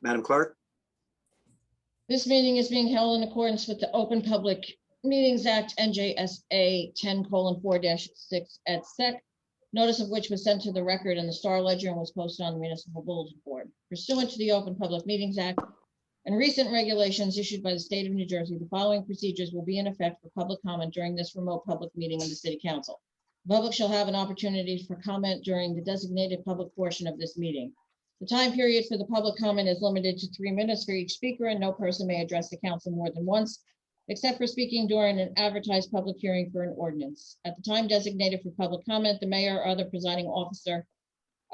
Madam Clerk? This meeting is being held in accordance with the Open Public Meetings Act, NJSA 10:4-6 et sec. Notice of which was sent to the record in the Star Ledger and was posted on the municipal bulletin board. Pursuant to the Open Public Meetings Act and recent regulations issued by the state of New Jersey, the following procedures will be in effect for public comment during this remote public meeting of the City Council. The public shall have an opportunity for comment during the designated public portion of this meeting. The time period for the public comment is limited to 3 minutes for each speaker, and no person may address the council more than once, except for speaking during an advertised public hearing for an ordinance. At the time designated for public comment, the mayor or other presiding officer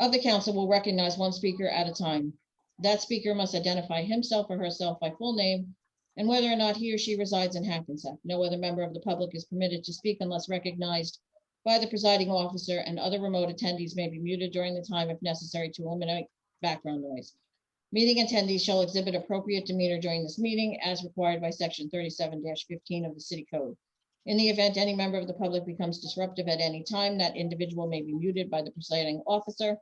of the council will recognize one speaker at a time. That speaker must identify himself or herself by full name and whether or not he or she resides in Hackensack. No other member of the public is permitted to speak unless recognized by the presiding officer, and other remote attendees may be muted during the time if necessary to eliminate background noise. Meeting attendees shall exhibit appropriate demeanor during this meeting as required by section 37-15 of the city code. In the event any member of the public becomes disruptive at any time, that individual may be muted by the presiding officer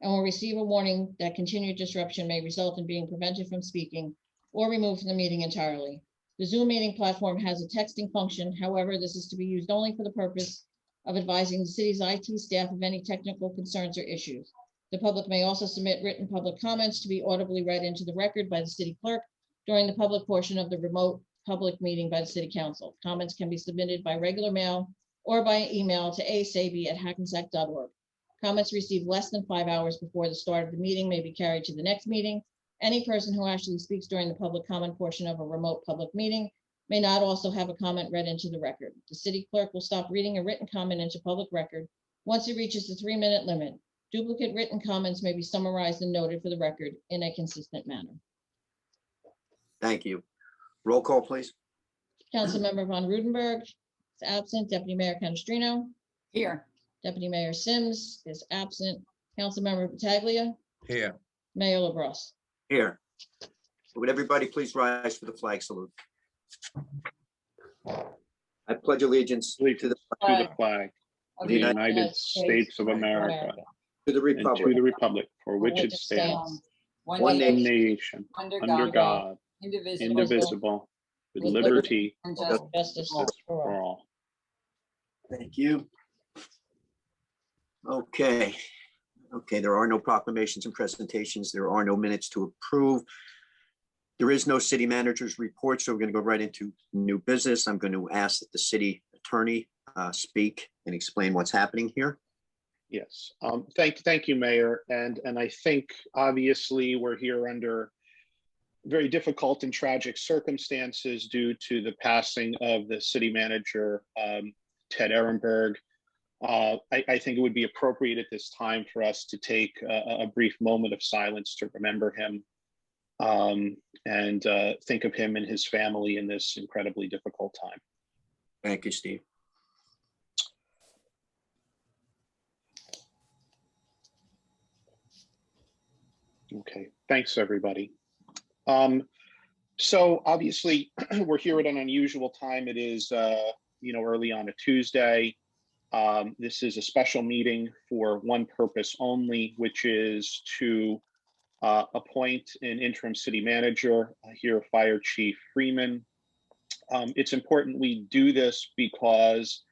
and will receive a warning that continued disruption may result in being prevented from speaking or removed from the meeting entirely. The Zoom meeting platform has a texting function. However, this is to be used only for the purpose of advising the city's IT staff of any technical concerns or issues. The public may also submit written public comments to be audibly read into the record by the city clerk during the public portion of the remote public meeting by the city council. Comments can be submitted by regular mail or by email to asaby@hackensack.org. Comments received less than 5 hours before the start of the meeting may be carried to the next meeting. Any person who actually speaks during the public comment portion of a remote public meeting may not also have a comment read into the record. The city clerk will stop reading a written comment into public record once it reaches the 3-minute limit. Duplicate written comments may be summarized and noted for the record in a consistent manner. Thank you. Roll call, please. Councilmember Von Rudenberg is absent. Deputy Mayor Canestrino. Here. Deputy Mayor Sims is absent. Councilmember Pataglia. Here. Mayor LaBrus. Here. Would everybody please rise for the flag salute? I pledge allegiance to the flag of the United States of America, to the and to republic the republic for which it stands, one nation, under God, indivisible, with liberty and and Justice for all. Thank you. Okay. There are no proclamations and presentations. There are no minutes to approve. There is no city manager's report, so we're going to go right into new business. I'm going to ask that the city attorney speak and explain what's happening here. Yes, thank you, Mayor. And I think obviously we're here under very difficult and tragic circumstances due to the passing of the city manager, Ted Ehrenberg. I think it would be appropriate at this time for us to take a brief moment of silence to remember him and think of him and his family in this incredibly difficult time. Thank you, Steve. Okay, thanks everybody. So obviously we're here at an unusual time. It is, early on a Tuesday. This is a special meeting for one purpose only, which is to appoint an interim city manager, here Fire Chief Freeman. It's important we do this because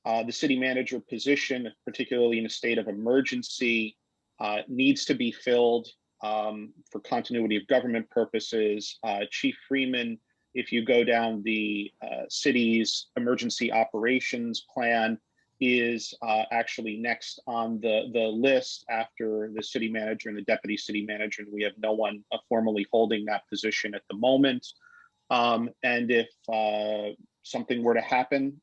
the city manager position, particularly in a state of emergency, needs to be filled for continuity of government purposes. Chief Freeman, if you go down the city's emergency operations plan, is actually next on the list after the city manager and the deputy city manager. And we have no one formally holding that position at the moment. And if something were to happen,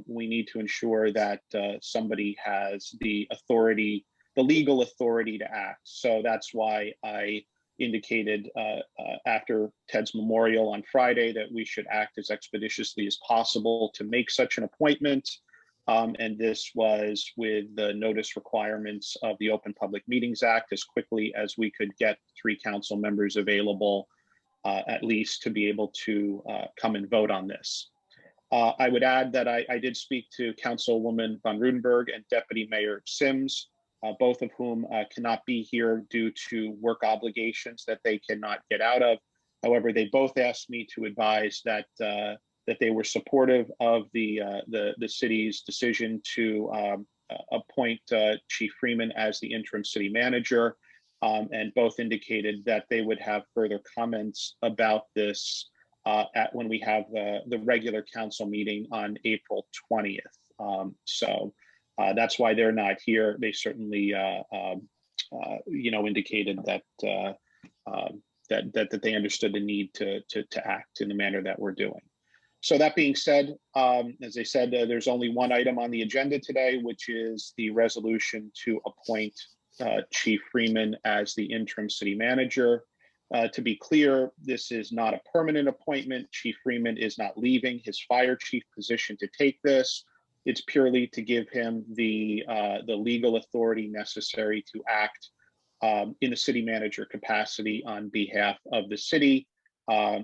we need to ensure that somebody has the authority, the legal authority to act. So that's why I indicated after Ted's memorial on Friday that we should act as expeditiously as possible to make such an appointment. And this was with the notice requirements of the Open Public Meetings Act, as quickly as we could get 3 council members available, at least to be able to come and vote on this. I would add that I did speak to Councilwoman Von Rudenberg and Deputy Mayor Sims both of whom cannot be here due to work obligations that they cannot get out of. However, they both asked me to advise that they were supportive of the city's decision to appoint Chief Freeman as the interim city manager, and both indicated that they would have further comments about this when we have the regular council meeting on April 20th. So that's why they're not here. They certainly, indicated that that they understood the need to act in the manner that we're doing. So that being said, as I said, there's only one item on the agenda today, which is the resolution to appoint Chief Freeman as the interim city manager. To be clear, this is not a permanent appointment. Chief Freeman is not leaving his fire chief position to take this. It's purely to give him the legal authority necessary to act in the city manager capacity on behalf of the city.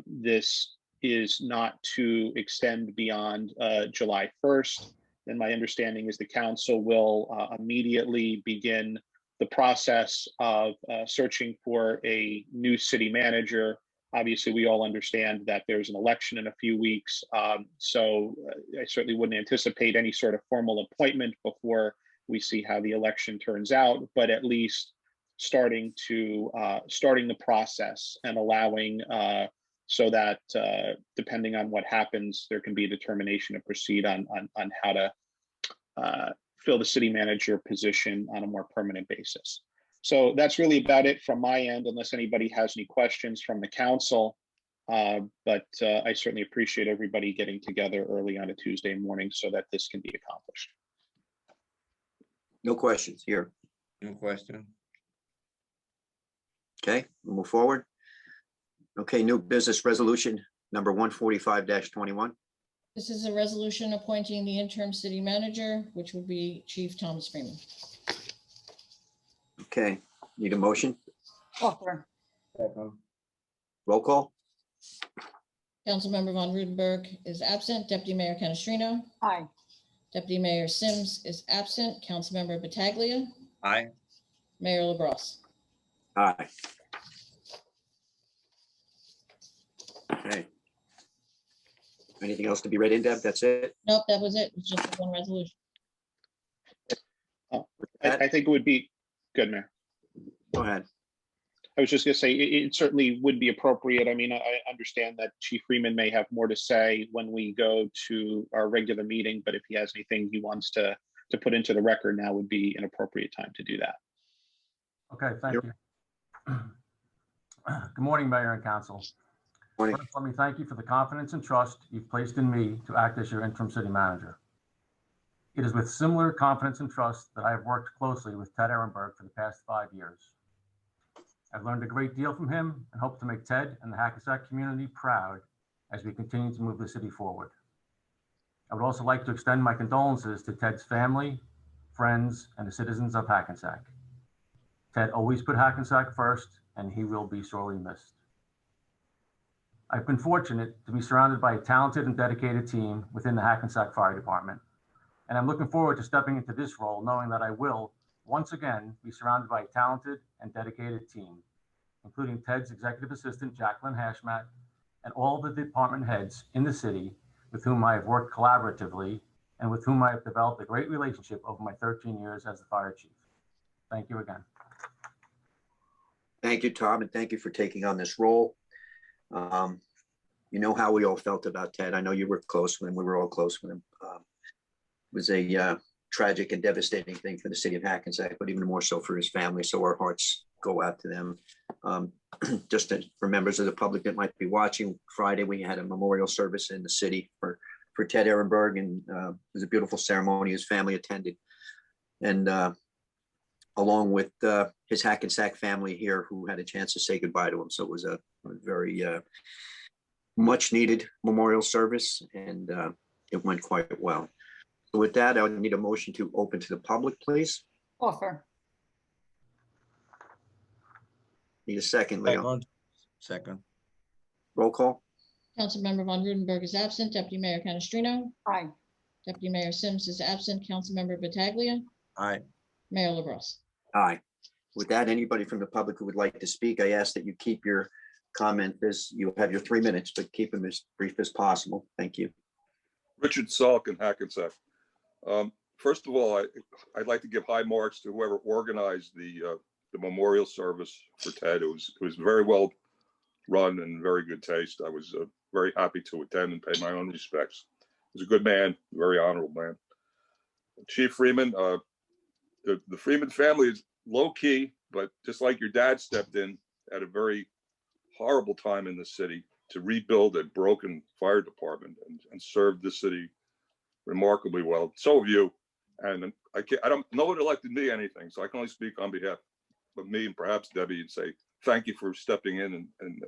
This is not to extend beyond July 1st. And my understanding is the council will immediately begin the process of searching for a new city manager. Obviously, we all understand that there's an election in a few weeks. So I certainly wouldn't anticipate any sort of formal appointment before we see how the election turns out, but at least starting the process and allowing so that depending on what happens, there can be a determination to proceed on how to fill the city manager position on a more permanent basis. So that's really about it from my end, unless anybody has any questions from the council. But I certainly appreciate everybody getting together early on a Tuesday morning so that this can be accomplished. No questions here. No question. Okay, we'll move forward. Okay, new business resolution number 145-21. This is a resolution appointing the interim city manager, which would be Chief Thomas Freeman. Okay, need a motion? Offer. Second. Roll call? Councilmember Von Rudenberg is absent. Deputy Mayor Canestrino. Aye. Deputy Mayor Sims is absent. Councilmember Pataglia. Aye. Mayor LaBrus. Aye. Okay. Anything else to be read in, Deb? That's it? Nope, that was it. It's just one resolution. I think it would be good, Mayor. Go ahead. I was just going to say it certainly would be appropriate. I mean, I understand that Chief Freeman may have more to say when we go to our regular meeting, but if he has anything he wants to put into the record, now would be an appropriate time to do that. Okay, thank you. Good morning, Mayor and Council. Morning. First, let me thank you for the confidence and trust you've placed in me to act as your interim city manager. It is with similar confidence and trust that I have worked closely with Ted Ehrenberg for the past 5 years. I've learned a great deal from him and hope to make Ted and the Hackensack community proud as we continue to move the city forward. I would also like to extend my condolences to Ted's family, friends, and the citizens of Hackensack. Ted always put Hackensack first, and he will be sorely missed. I've been fortunate to be surrounded by a talented and dedicated team within the Hackensack Fire Department, and I'm looking forward to stepping into this role knowing that I will, once again, be surrounded by a talented and dedicated team, including Ted's executive assistant, Jacqueline Hashmat, and all the department heads in the city with whom I have worked collaboratively and with whom I have developed a great relationship over my 13 years as the fire chief. Thank you again. Thank you, Tom, and thank you for taking on this role. You know how we all felt about Ted. I know you were close with him. We were all close with him. It was a tragic and devastating thing for the city of Hackensack, but even more so for his family. So our hearts go out to them. Just for members of the public that might be watching, Friday we had a memorial service in the city for Ted Ehrenberg, and it was a beautiful ceremony. His family attended, and along with his Hackensack family here, who had a chance to say goodbye to him. So it was a very much needed memorial service, and it went quite well. So with that, I would need a motion to open to the public, please. Offer. Need a second, Leo. Second. Roll call. Councilmember Von Rudenberg is absent. Deputy Mayor Canestrino. Aye. Deputy Mayor Sims is absent. Councilmember Pataglia. Aye. Mayor LaBrus. Aye. With that, anybody from the public who would like to speak, I ask that you keep your comment as you have your 3 minutes, but keep them as brief as possible. Thank you. Richard Salk in Hackensack. First of all, I'd like to give high marks to whoever organized the memorial service for Ted. It was very well run and very good taste. I was very happy to attend and pay my own respects. He was a good man, very honorable man. Chief Freeman, the Freeman family is low key, but just like your dad stepped in at a very horrible time in the city to rebuild a broken fire department and served the city remarkably well. So have you. And I don't, no one elected me anything, so I can only speak on behalf of me and perhaps Debbie and say thank you for stepping in and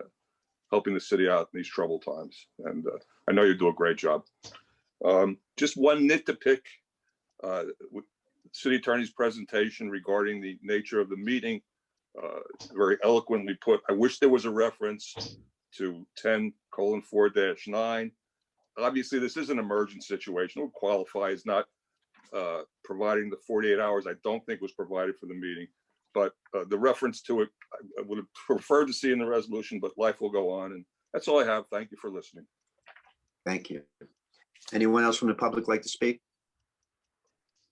helping the city out in these troubled times. And I know you do a great job. Just one nit to pick, with city attorney's presentation regarding the nature of the meeting, very eloquently put. I wish there was a reference to 10:4-9. Obviously, this is an emergent situation. It would qualify as not providing the 48 hours I don't think was provided for the meeting. But the reference to it, I would have preferred to see in the resolution, but life will go on. And that's all I have. Thank you for listening. Thank you. Anyone else from the public like to speak?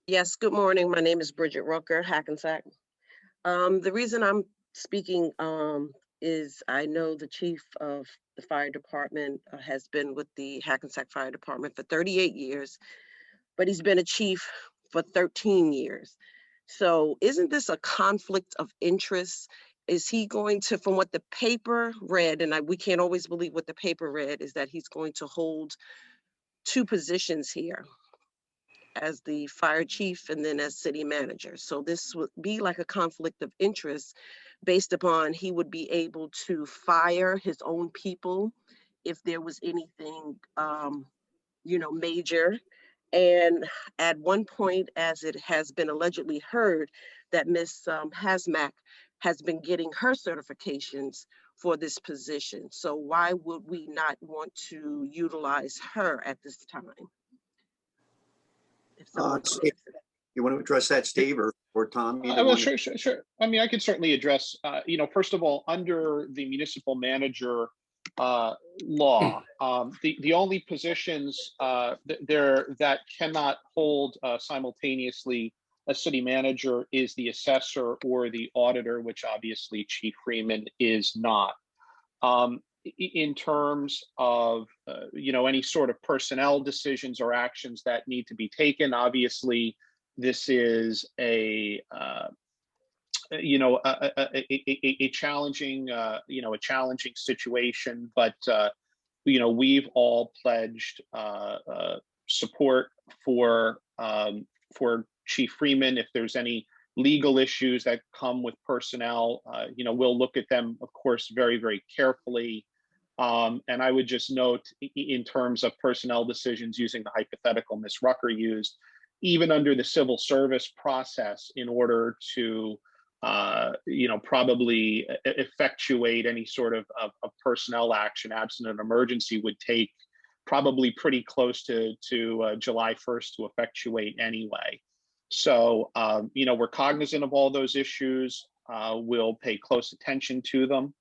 Yes, good morning. My name is Bridget Rucker, Hackensack. The reason I'm speaking is I know the chief of the fire department has been with the Hackensack Fire Department for 38 years, but he's been a chief for 13 years. So isn't this a conflict of interest? Is he going to, from what the paper read, and we can't always believe what the paper read, is that he's going to hold two positions here as the fire chief and then as city manager. So this would be like a conflict of interest based upon he would be able to fire his own people if there was anything, major. And at one point, as it has been allegedly heard, that Ms. Hackensack has been getting her certifications for this position. So why would we not want to utilize her at this time? If someone can Steve, answer that. you want to address that, Steve or Tom? Either Well, one. sure. I mean, I could certainly address, first of all, under the municipal manager law, the only positions there that cannot hold simultaneously a city manager is the assessor or the auditor, which obviously Chief Freeman is not. In terms of any sort of personnel decisions or actions that need to be taken, obviously this is a challenging situation, but we've all pledged support for Chief Freeman. If there's any legal issues that come with personnel, we'll look at them, of course, very, very carefully. And I would just note, in terms of personnel decisions, using the hypothetical Ms. Rucker used, even under the civil service process, in order to probably effectuate any sort of personnel action absent an emergency, would take probably pretty close to July 1st to effectuate anyway. So, we're cognizant of all those issues. We'll pay close attention to them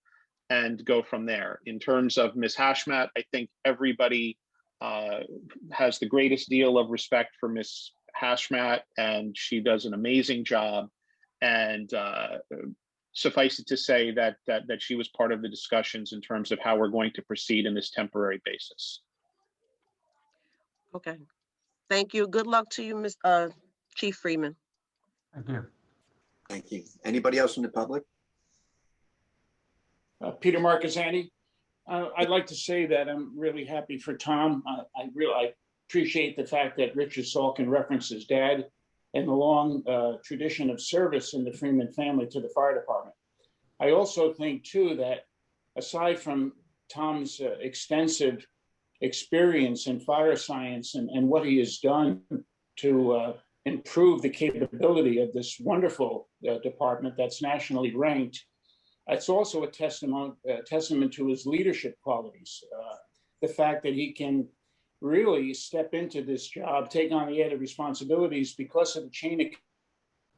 and go from there. In terms of Ms. Hashmat, I think everybody has the greatest deal of respect for Ms. Hashmat, and she does an amazing job. And suffice it to say that she was part of the discussions in terms of how we're going to proceed in this temporary basis. Okay, thank you. Good luck to you, Chief Freeman. Thank you. Thank you. Anybody else from the public? Peter Marcazzani. I'd like to say that I'm really happy for Tom. I appreciate the fact that Richard Salkin referenced his dad and the long tradition of service in the Freeman family to the fire department. I also think, too, that aside from Tom's extensive experience in fire science and what he has done to improve the capability of this wonderful department that's nationally ranked, it's also a testament to his leadership qualities. The fact that he can really step into this job, take on the added responsibilities because of the chain of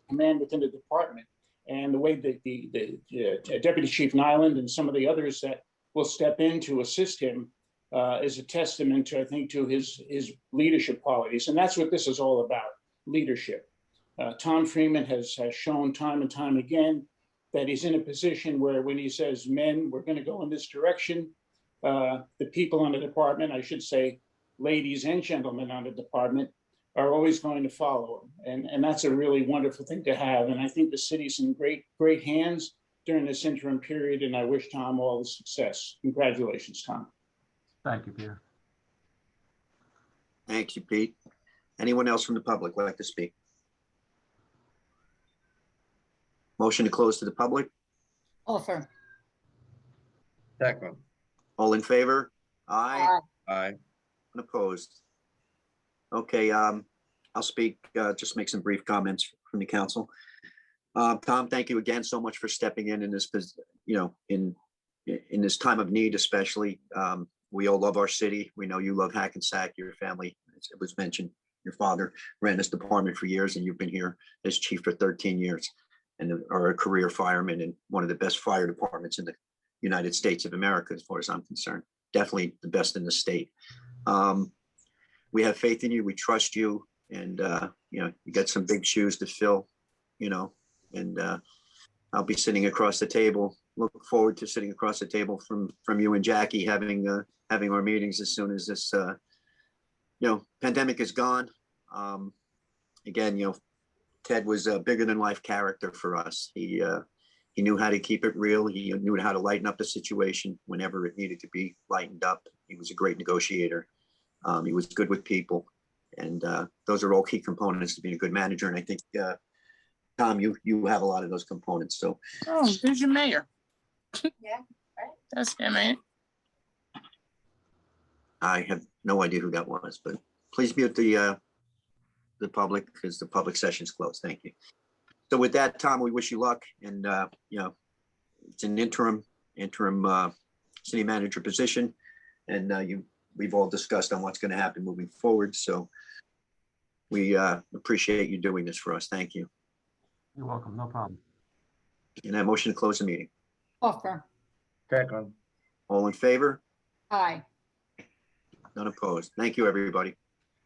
command within the department, and the way that the Deputy Chief Nyland and some of the others that will step in to assist him is a testament to, I think, to his leadership qualities. And that's what this is all about, leadership. Tom Freeman has shown time and time again that he's in a position where when he says, men, we're going to go in this direction, the people on the department, I should say, ladies and gentlemen on the department, are always going to follow him. And that's a really wonderful thing to have. And I think the city's in great hands during this interim period. And I wish Tom all the success. Congratulations, Tom. Thank you, Peter. Thank you, Pete. Anyone else from the public like to speak? Motion to close to the public. Offer. Second. All in favor? Aye. Aye. Unopposed. Okay, I'll speak, just make some brief comments from the council. Tom, thank you again so much for stepping in this, in this time of need, especially. We all love our city. We know you love Hackensack, your family, as it was mentioned, your father ran this department for years, and you've been here as chief for 13 years and are a career fireman in one of the best fire departments in the United States of America, as far as I'm concerned. Definitely the best in the state. We have faith in you. We trust you. And, you got some big shoes to fill, and I'll be sitting across the table. Look forward to sitting across the table from you and Jackie having our meetings as soon as this, pandemic is gone. Again, Ted was a bigger than life character for us. He knew how to keep it real. He knew how to lighten up the situation whenever it needed to be lightened up. He was a great negotiator. He was good with people, and those are all key components to being a good manager. And I think, Tom, you have a lot of those components. So, oh, there's your mayor. Yeah, right. That's him, ain't it? I have no idea who that was, but please mute the public because the public session's closed. Thank you. So with that, Tom, we wish you luck, and it's an interim city manager position, and we've all discussed on what's going to happen moving forward. So we appreciate you doing this for us. Thank you. You're welcome. No problem. And I motion to close the meeting. Offer. Second. All in favor? Aye. None opposed. Thank you, everybody.